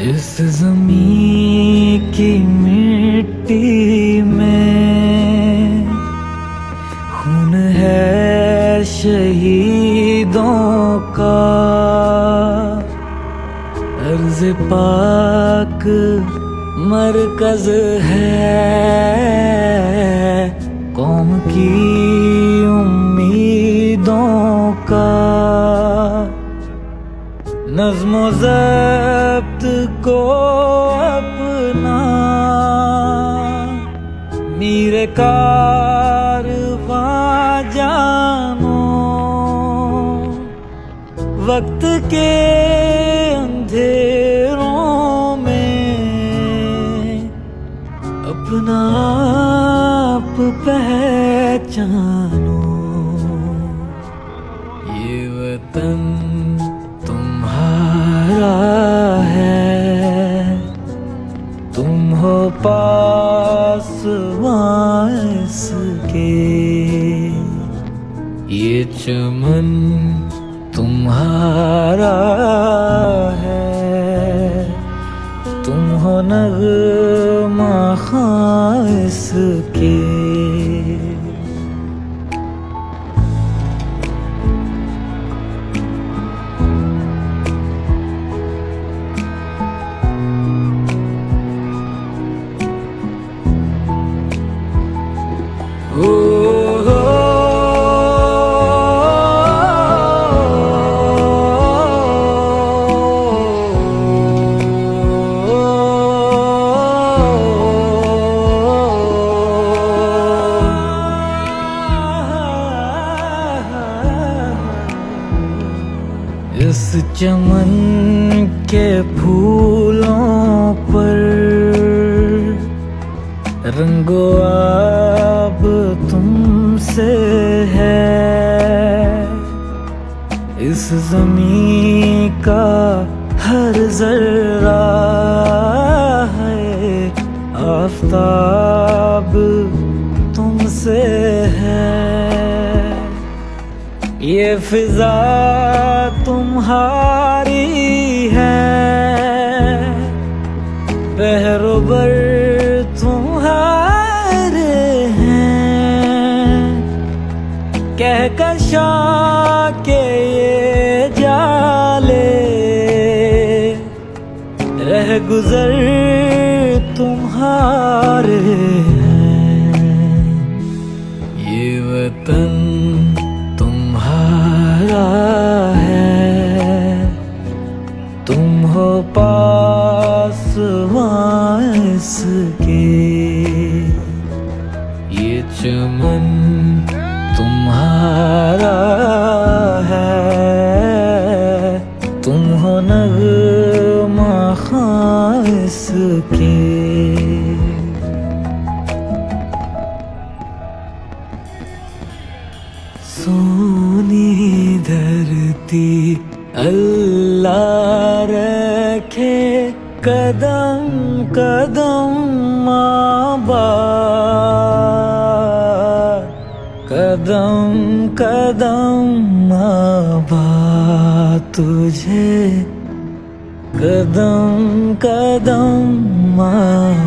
इस ज़मीं की मिट्टी में खून है शहीदों का। अर्ज़ पाक मरकज़ है कौम की उम्मीदों का। नज़्म व ज़ब्त को अपना मीर कारवां जानो। वक्त के अंधेरों में अपना आप पहचानो। ये वतन तुम्हारा है, तुम हो पासवां इसके। ये चमन तुम्हारा है, तुम हो नग़मा ख़्वां इसके। इस चमन के फूलों पर रंगो आब तुमसे है। इस ज़मीं का हर ज़र्रा है आफ़ताब तुमसे है। ये फ़िज़ा तुम्हारी है, रहबर तुम्हारे हैं। कहकशा के ये जाले रह गुज़र तुम्हारे हैं। ये वतन तुम्हारा है, तुम हो पासवां इसके। ये चमन तुम्हारा है, तुम हो नग़मा ख़्वां इसके। सोनी धरती अल्लाह रखे कदम कदम आबाद, कदम कदम आबाद तुझे, कदम कदम आबाद।